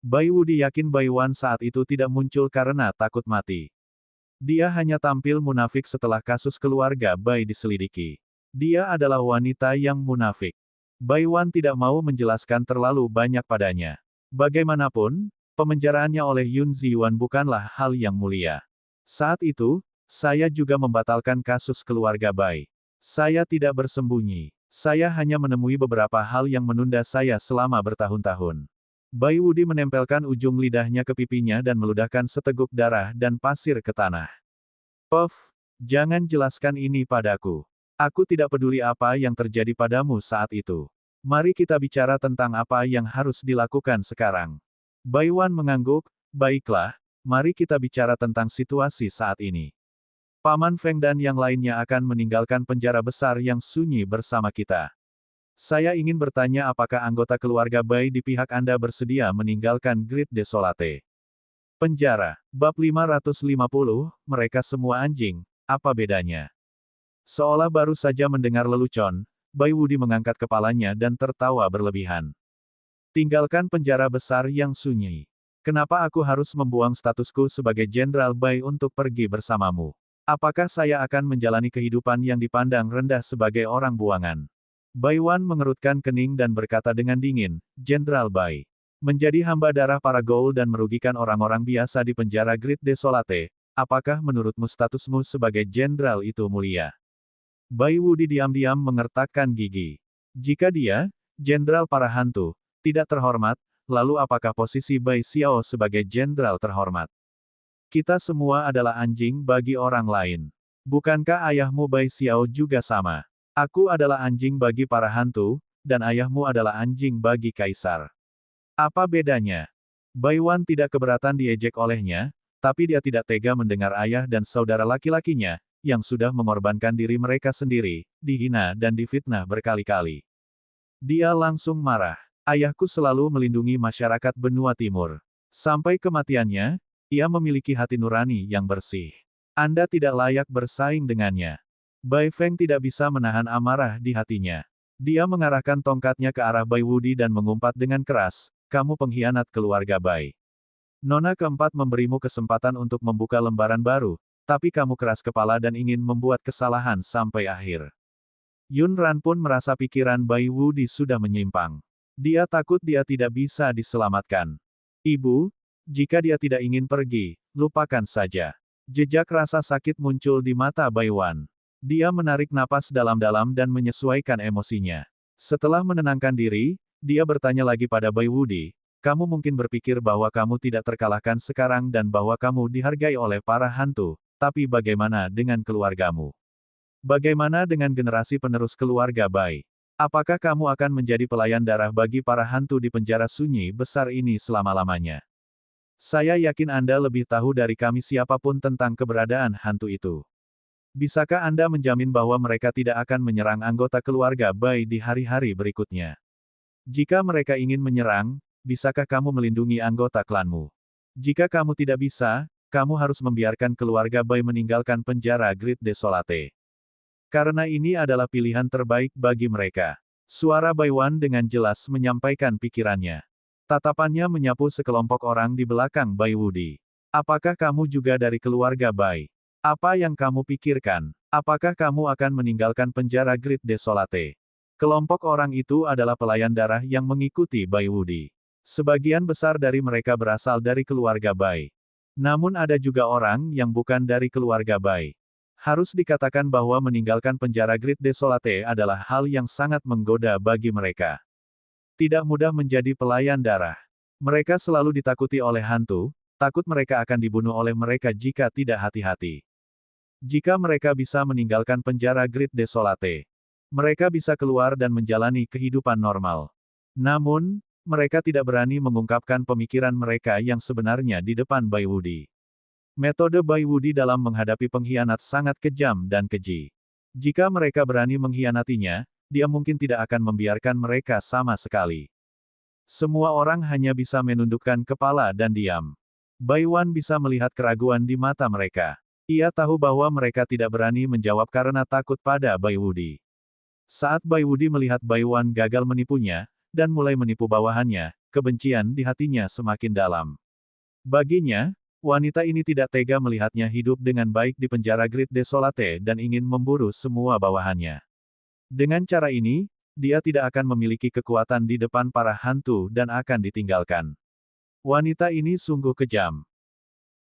Bai Wudi yakin Bai Wan saat itu tidak muncul karena takut mati. Dia hanya tampil munafik setelah kasus keluarga Bai diselidiki. Dia adalah wanita yang munafik. Bai Wan tidak mau menjelaskan terlalu banyak padanya. Bagaimanapun, pemenjaraannya oleh Yun Ziyuan bukanlah hal yang mulia. Saat itu, saya juga membatalkan kasus keluarga Bai. Saya tidak bersembunyi. Saya hanya menemui beberapa hal yang menunda saya selama bertahun-tahun. Bai Wudi menempelkan ujung lidahnya ke pipinya dan meludahkan seteguk darah dan pasir ke tanah. Puff, jangan jelaskan ini padaku. Aku tidak peduli apa yang terjadi padamu saat itu. Mari kita bicara tentang apa yang harus dilakukan sekarang. Bai Wan mengangguk, baiklah. Mari kita bicara tentang situasi saat ini. Paman Feng dan yang lainnya akan meninggalkan penjara besar yang sunyi bersama kita. Saya ingin bertanya apakah anggota keluarga Bai di pihak Anda bersedia meninggalkan Great Desolate. Penjara. Bab 550, mereka semua anjing, apa bedanya? Seolah baru saja mendengar lelucon, Bai Wudi mengangkat kepalanya dan tertawa berlebihan. Tinggalkan penjara besar yang sunyi. Kenapa aku harus membuang statusku sebagai Jenderal Bai untuk pergi bersamamu? Apakah saya akan menjalani kehidupan yang dipandang rendah sebagai orang buangan? Bai Wan mengerutkan kening dan berkata dengan dingin, Jenderal Bai. Menjadi hamba darah para Ghoul dan merugikan orang-orang biasa di penjara Great Desolate, apakah menurutmu statusmu sebagai jenderal itu mulia? Bai Wudi diam-diam mengertakkan gigi. Jika dia, jenderal para hantu, tidak terhormat, lalu apakah posisi Bai Xiao sebagai jenderal terhormat? Kita semua adalah anjing bagi orang lain. Bukankah ayahmu Bai Xiao juga sama? Aku adalah anjing bagi para hantu, dan ayahmu adalah anjing bagi kaisar. Apa bedanya? Bai Wan tidak keberatan diejek olehnya, tapi dia tidak tega mendengar ayah dan saudara laki-lakinya, yang sudah mengorbankan diri mereka sendiri, dihina dan difitnah berkali-kali. Dia langsung marah. Ayahku selalu melindungi masyarakat benua timur. Sampai kematiannya, ia memiliki hati nurani yang bersih. Anda tidak layak bersaing dengannya. Bai Feng tidak bisa menahan amarah di hatinya. Dia mengarahkan tongkatnya ke arah Bai Wudi dan mengumpat dengan keras, kamu pengkhianat keluarga Bai. Nona keempat memberimu kesempatan untuk membuka lembaran baru, tapi kamu keras kepala dan ingin membuat kesalahan sampai akhir. Yun Ran pun merasa pikiran Bai Wudi sudah menyimpang. Dia takut dia tidak bisa diselamatkan. Ibu, jika dia tidak ingin pergi, lupakan saja. Jejak rasa sakit muncul di mata Bai Wan. Dia menarik napas dalam-dalam dan menyesuaikan emosinya. Setelah menenangkan diri, dia bertanya lagi pada Bai Wudi, kamu mungkin berpikir bahwa kamu tidak terkalahkan sekarang dan bahwa kamu dihargai oleh para hantu, tapi bagaimana dengan keluargamu? Bagaimana dengan generasi penerus keluarga Bai? Apakah kamu akan menjadi pelayan darah bagi para hantu di penjara sunyi besar ini selama-lamanya? Saya yakin Anda lebih tahu dari kami siapapun tentang keberadaan hantu itu. Bisakah Anda menjamin bahwa mereka tidak akan menyerang anggota keluarga Bai di hari-hari berikutnya? Jika mereka ingin menyerang, bisakah kamu melindungi anggota klanmu? Jika kamu tidak bisa, kamu harus membiarkan keluarga Bai meninggalkan penjara Great Desolate. Karena ini adalah pilihan terbaik bagi mereka. Suara Bai Wan dengan jelas menyampaikan pikirannya. Tatapannya menyapu sekelompok orang di belakang Bai Wudi. Apakah kamu juga dari keluarga Bai? Apa yang kamu pikirkan? Apakah kamu akan meninggalkan penjara Great Desolate? Kelompok orang itu adalah pelayan darah yang mengikuti Bai Wudi. Sebagian besar dari mereka berasal dari keluarga Bai. Namun ada juga orang yang bukan dari keluarga Bai. Harus dikatakan bahwa meninggalkan penjara Great Desolate adalah hal yang sangat menggoda bagi mereka. Tidak mudah menjadi pelayan darah. Mereka selalu ditakuti oleh hantu, takut mereka akan dibunuh oleh mereka jika tidak hati-hati. Jika mereka bisa meninggalkan penjara Great Desolate, mereka bisa keluar dan menjalani kehidupan normal. Namun, mereka tidak berani mengungkapkan pemikiran mereka yang sebenarnya di depan Bai Wudi. Metode Bai Wudi dalam menghadapi pengkhianat sangat kejam dan keji. Jika mereka berani mengkhianatinya, dia mungkin tidak akan membiarkan mereka sama sekali. Semua orang hanya bisa menundukkan kepala dan diam. Bai Wan bisa melihat keraguan di mata mereka. Ia tahu bahwa mereka tidak berani menjawab karena takut pada Bai Wudi. Saat Bai Wudi melihat Bai Wan gagal menipunya, dan mulai menipu bawahannya, kebencian di hatinya semakin dalam. Baginya, wanita ini tidak tega melihatnya hidup dengan baik di penjara Great Desolate dan ingin memburu semua bawahannya. Dengan cara ini, dia tidak akan memiliki kekuatan di depan para hantu dan akan ditinggalkan. Wanita ini sungguh kejam.